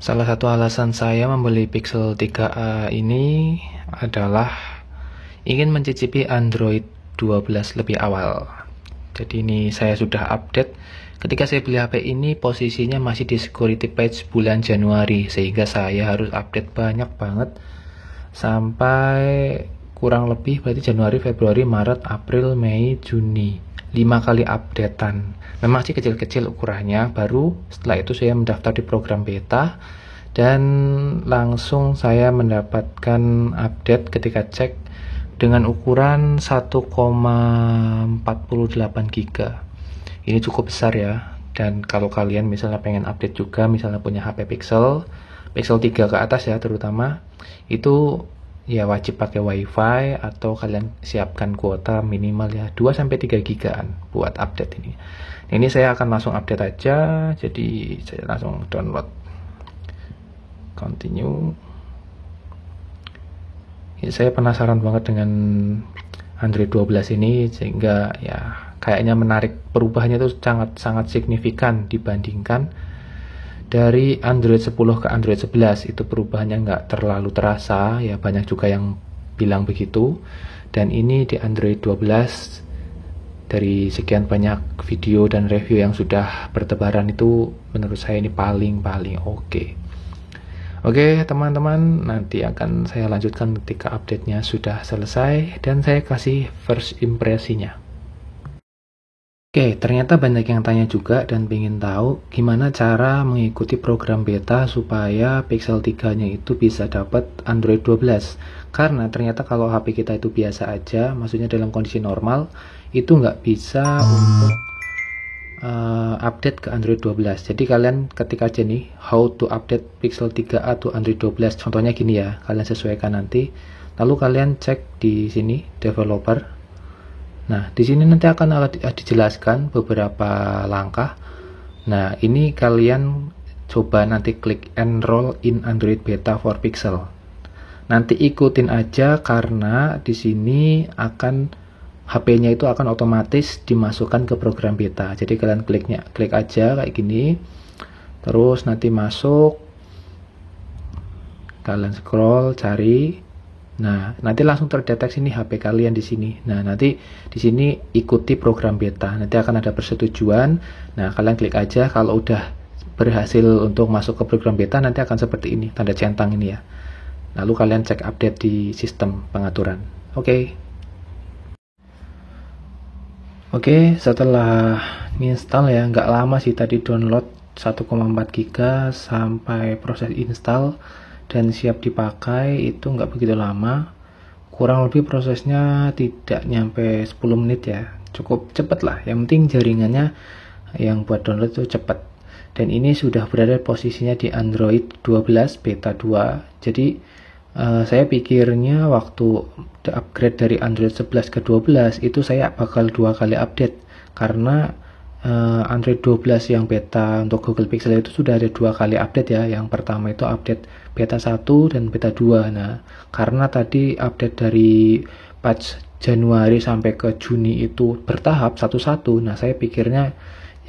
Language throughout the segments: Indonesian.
Salah satu alasan saya membeli Pixel 3a ini adalah ingin mencicipi Android 12 lebih awal. Jadi ini saya sudah update. Ketika saya beli HP ini posisinya masih di security patch bulan Januari, sehingga saya harus update banyak banget sampai kurang lebih berarti Januari, Februari, Maret, April, Mei, Juni. 5 kali updatean. Memang sih kecil-kecil ukurannya. Baru setelah itu saya mendaftar di program beta dan langsung saya mendapatkan update ketika cek dengan ukuran 1,48 GB. Ini cukup besar ya. Dan kalau kalian misalnya pengen update juga, misalnya punya HP Pixel 3 ke atas ya terutama, itu ya wajib pakai wifi atau kalian siapkan kuota minimal ya 2-3 gigaan buat update ini. Ini saya akan langsung update aja, jadi saya langsung download, continue. Ya, saya penasaran banget dengan Android 12 ini, sehingga ya kayaknya menarik. Perubahannya itu sangat signifikan dibandingkan dari Android 10 ke Android 11. Itu perubahannya nggak terlalu terasa ya, banyak juga yang bilang begitu. Dan ini di Android 12, dari sekian banyak video dan review yang sudah bertebaran, itu menurut saya ini paling oke. Oke teman-teman, nanti akan saya lanjutkan ketika update-nya sudah selesai dan saya kasih first impresinya. Oke, ternyata banyak yang tanya juga dan ingin tahu gimana cara mengikuti program beta supaya Pixel 3-nya itu bisa dapat Android 12. Karena ternyata kalau HP kita itu biasa aja, maksudnya dalam kondisi normal, itu nggak bisa untuk update ke Android 12. Jadi kalian ketik aja nih, how to update Pixel 3a to Android 12. Contohnya gini ya, kalian sesuaikan nanti. Lalu kalian cek di sini, developer. Nah, di sini nanti akan dijelaskan beberapa langkah. Nah, ini kalian coba nanti klik enroll in Android beta for Pixel. Nanti ikutin aja karena di sini akan HP-nya itu akan otomatis dimasukkan ke program beta. Jadi kalian klik aja kayak gini. Terus nanti masuk. Kalian scroll, cari. Nah, nanti langsung terdeteksi nih HP kalian di sini. Nah, nanti di sini ikuti program beta. Nanti akan ada persetujuan. Nah, kalian klik aja. Kalau udah berhasil untuk masuk ke program beta, nanti akan seperti ini, tanda centang ini ya. Lalu kalian cek update di sistem pengaturan. Oke, setelah install ya, nggak lama sih tadi download 1,4 GB sampai proses install dan siap dipakai itu nggak begitu lama, kurang lebih prosesnya tidak nyampe 10 menit ya, cukup cepat lah. Yang penting jaringannya yang buat download itu cepat. Dan ini sudah berada posisinya di Android 12 beta 2. Jadi saya pikirnya waktu upgrade dari Android 11 ke 12 itu saya bakal 2 kali update, karena Android 12 yang beta untuk Google Pixel itu sudah ada 2 kali update ya. Yang pertama itu update beta 1 dan beta 2. Nah, karena tadi update dari patch Januari sampai ke Juni itu bertahap satu-satu. Nah, saya pikirnya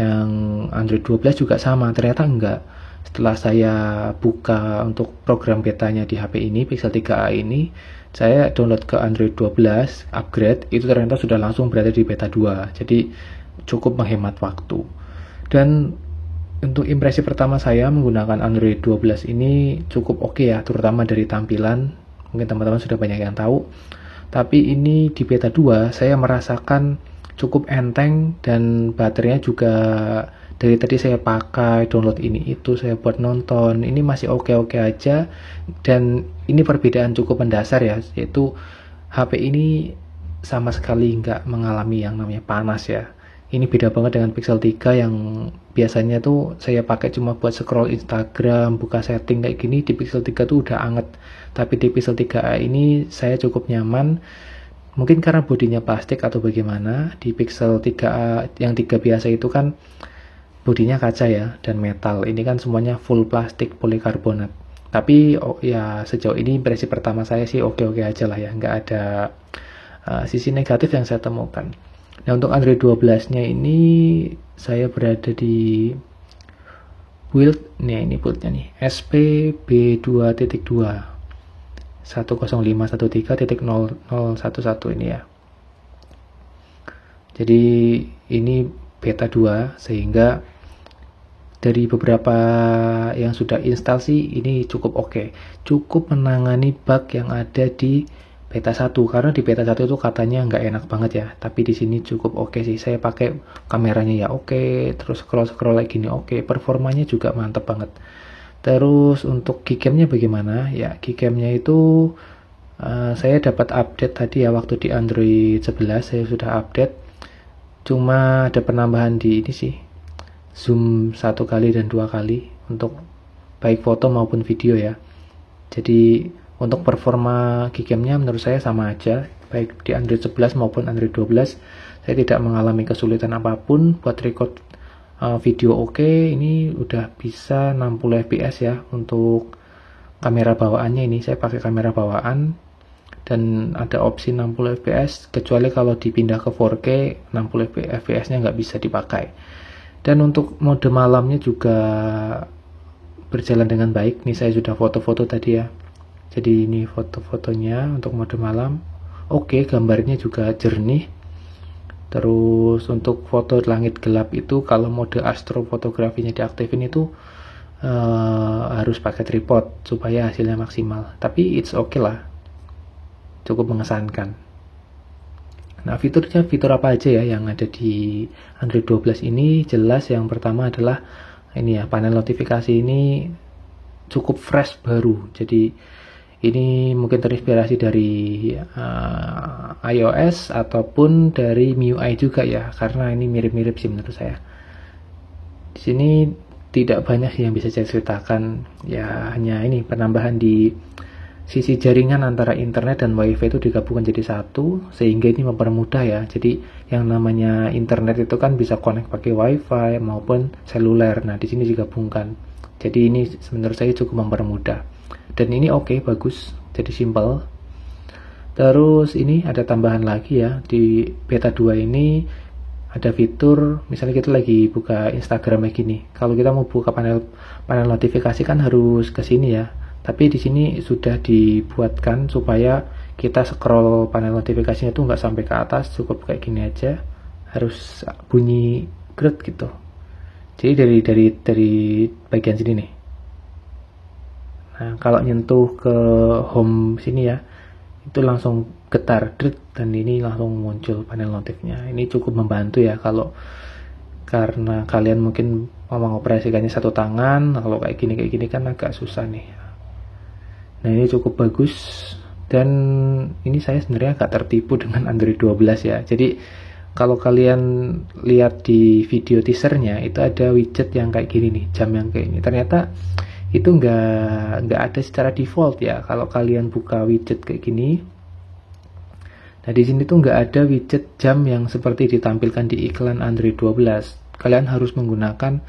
yang Android 12 juga sama, ternyata enggak. Setelah saya buka untuk program betanya di HP ini, Pixel 3a ini, saya download ke Android 12, upgrade, itu ternyata sudah langsung berada di beta 2. Jadi cukup menghemat waktu. Dan untuk impresi pertama saya menggunakan Android 12 ini cukup oke ya, terutama dari tampilan. Mungkin teman-teman sudah banyak yang tahu. Tapi ini di beta 2 saya merasakan cukup enteng dan baterainya juga dari tadi saya pakai download ini itu saya buat nonton, ini masih oke-oke aja. Dan ini perbedaan cukup mendasar ya, yaitu HP ini sama sekali nggak mengalami yang namanya panas ya. Ini beda banget dengan Pixel 3 yang biasanya tuh saya pakai cuma buat scroll Instagram, buka setting kayak gini. Di Pixel 3 tuh udah anget. Tapi di Pixel 3a ini saya cukup nyaman. Mungkin karena bodinya plastik atau bagaimana. Di Pixel 3a yang 3 biasa itu kan bodinya kaca ya dan metal. Ini kan semuanya full plastik polikarbonat. Tapi ya sejauh ini impresi pertama saya sih oke-oke aja lah ya. Nggak ada sisi negatif yang saya temukan. Nah, untuk Android 12-nya ini saya berada di build nih, ini buildnya nih SPB2.2 10513.011 ini ya. Jadi ini beta 2, sehingga dari beberapa yang sudah install sih ini cukup oke. Cukup menangani bug yang ada di beta 1, karena di beta 1 itu katanya nggak enak banget ya, tapi di sini cukup oke sih. Saya pakai kameranya ya oke, terus scroll lagi gini oke, performanya juga mantep banget. Terus untuk keycamnya bagaimana? Ya keycamnya itu saya dapat update tadi ya, waktu di Android 11 saya sudah update. Cuma ada penambahan di ini sih, zoom 1 kali dan 2 kali untuk baik foto maupun video ya. Jadi untuk performa keycamnya menurut saya sama aja, baik di Android 11 maupun Android 12. Saya tidak mengalami kesulitan apapun buat record video oke. Ini udah bisa 60 fps ya. Untuk kamera bawaannya ini saya pakai kamera bawaan dan ada opsi 60 fps, kecuali kalau dipindah ke 4K 60 fps nya nggak bisa dipakai. Dan untuk mode malamnya juga berjalan dengan baik. Nih saya sudah foto-foto tadi ya, jadi ini foto-fotonya untuk mode malam oke, gambarnya juga jernih. Terus untuk foto langit gelap itu kalau mode astrofotografinya diaktifin itu harus pakai tripod supaya hasilnya maksimal, tapi it's okay lah, cukup mengesankan. Nah fiturnya, fitur apa aja ya yang ada di Android 12 ini? Jelas yang pertama adalah ini ya, panel notifikasi ini cukup fresh baru. Jadi ini mungkin terinspirasi dari iOS ataupun dari MIUI juga ya, karena ini mirip-mirip sih menurut saya. Di sini tidak banyak yang bisa saya ceritakan ya, hanya ini penambahan di sisi jaringan antara internet dan wifi itu digabungkan jadi satu, sehingga ini mempermudah ya. Jadi yang namanya internet itu kan bisa connect pakai wifi maupun seluler. Nah di sini digabungkan. Jadi ini menurut saya cukup mempermudah. Dan ini oke, bagus. Jadi simple. Terus ini ada tambahan lagi ya, di beta 2 ini ada fitur, misalnya kita lagi buka Instagram kayak gini. Kalau kita mau buka panel notifikasi kan harus ke sini ya. Tapi di sini sudah dibuatkan supaya kita scroll panel notifikasinya tuh nggak sampai ke atas, cukup kayak gini aja, harus bunyi grut gitu. Jadi dari bagian sini nih. Nah kalau nyentuh ke home sini ya, itu langsung getar grut, dan ini langsung muncul panel notifnya. Ini cukup membantu ya kalau karena kalian mungkin mau mengoperasikannya satu tangan. Kalau kayak gini kan agak susah nih. Nah ini cukup bagus, dan ini saya sebenarnya agak tertipu dengan Android 12 ya. Jadi kalau kalian lihat di video teasernya itu ada widget yang kayak gini nih, jam yang kayak ini. Ternyata itu nggak ada secara default ya. Kalau kalian buka widget kayak gini, nah di sini tuh nggak ada widget jam yang seperti ditampilkan di iklan Android 12. Kalian harus menggunakan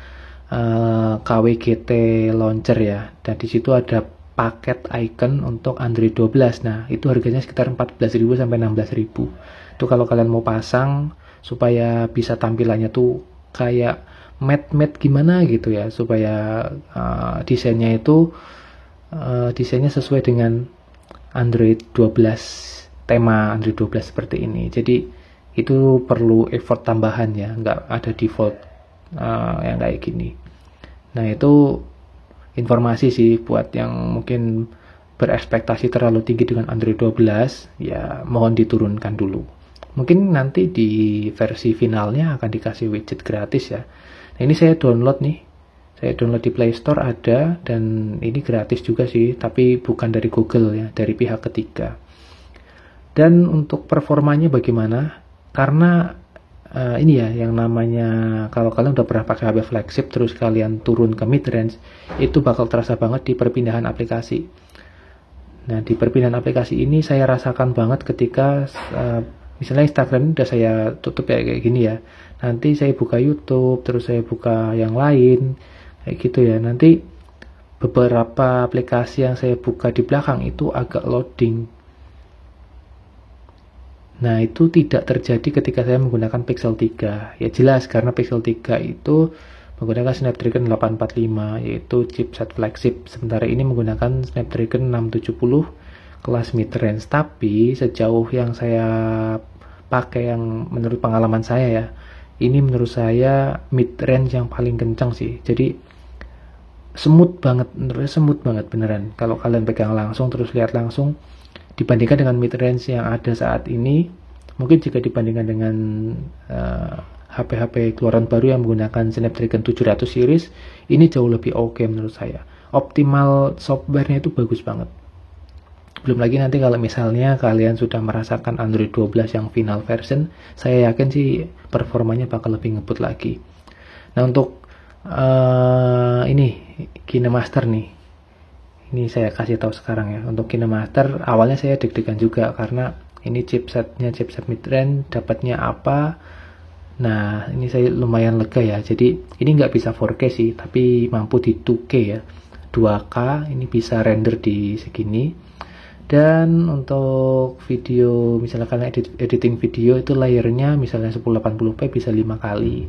KWGT launcher ya. Dan di situ ada paket icon untuk Android 12. Nah itu harganya sekitar 14.000 sampai 16.000. Itu kalau kalian mau pasang supaya bisa tampilannya tuh kayak matte gimana gitu ya, supaya desainnya itu desainnya sesuai dengan Android 12, tema Android 12 seperti ini. Jadi itu perlu effort tambahan ya, nggak ada default yang kayak gini. Nah itu informasi sih buat yang mungkin berekspektasi terlalu tinggi dengan Android 12, ya mohon diturunkan dulu. Mungkin nanti di versi finalnya akan dikasih widget gratis ya. Nah ini saya download nih, saya download di Play Store ada, dan ini gratis juga sih, tapi bukan dari Google ya, dari pihak ketiga. Dan untuk performanya bagaimana? Karena ini ya yang namanya, kalau kalian udah pernah pakai HP flagship terus kalian turun ke mid range, itu bakal terasa banget di perpindahan aplikasi. Nah di perpindahan aplikasi ini saya rasakan banget ketika misalnya Instagram udah saya tutup kayak gini ya, nanti saya buka YouTube, terus saya buka yang lain kayak gitu ya, nanti beberapa aplikasi yang saya buka di belakang itu agak loading. Nah itu tidak terjadi ketika saya menggunakan Pixel 3. Ya jelas karena Pixel 3 itu menggunakan Snapdragon 845 yaitu chipset flagship, sementara ini menggunakan Snapdragon 670 kelas mid-range. Tapi sejauh yang saya pakai, yang menurut pengalaman saya ya, ini menurut saya mid-range yang paling kencang sih. Jadi smooth banget, menurut saya smooth banget beneran. Kalau kalian pegang langsung terus lihat langsung, dibandingkan dengan mid-range yang ada saat ini, mungkin jika dibandingkan dengan HP-HP keluaran baru yang menggunakan Snapdragon 700 series, ini jauh lebih oke menurut saya. Optimal softwarenya itu bagus banget. Belum lagi nanti kalau misalnya kalian sudah merasakan Android 12 yang final version, saya yakin sih performanya bakal lebih ngebut lagi. Nah, untuk ini KineMaster nih, ini saya kasih tahu sekarang ya. Untuk KineMaster awalnya saya deg-degan juga karena ini chipset mid-range, dapatnya apa. Nah, ini saya lumayan lega ya. Jadi ini nggak bisa 4K sih, tapi mampu di 2K ya, 2K. Ini bisa render di segini. Dan untuk video, misalnya kalian editing video itu layernya misalnya 1080p bisa 5 kali,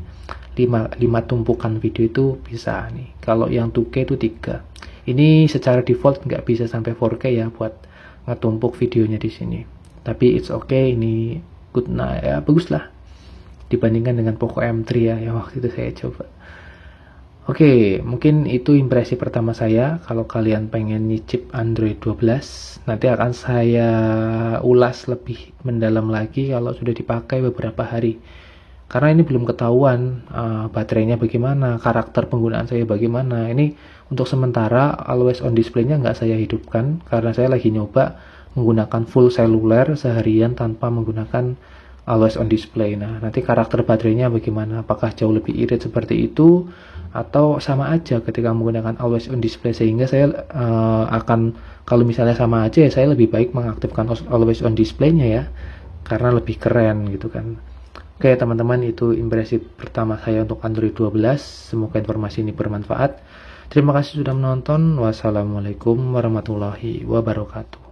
5 tumpukan video itu bisa nih. Kalau yang 2K itu 3. Ini secara default nggak bisa sampai 4K ya buat ngetumpuk videonya di sini. Tapi it's okay, ini good, nah ya bagus lah dibandingkan dengan Poco M3 ya yang waktu itu saya coba. Oke, mungkin itu impresi pertama saya. Kalau kalian pengen nyicip Android 12, nanti akan saya ulas lebih mendalam lagi kalau sudah dipakai beberapa hari. Karena ini belum ketahuan baterainya bagaimana, karakter penggunaan saya bagaimana. Ini untuk sementara always on display-nya nggak saya hidupkan, karena saya lagi nyoba menggunakan full seluler seharian tanpa menggunakan always on display. Nah, nanti karakter baterainya bagaimana, apakah jauh lebih irit seperti itu atau sama aja ketika menggunakan always on display, sehingga saya akan, kalau misalnya sama aja ya saya lebih baik mengaktifkan always on display-nya ya, karena lebih keren gitu kan. Oke teman-teman, itu impresi pertama saya untuk Android 12. Semoga informasi ini bermanfaat. Terima kasih sudah menonton. Wassalamualaikum warahmatullahi wabarakatuh.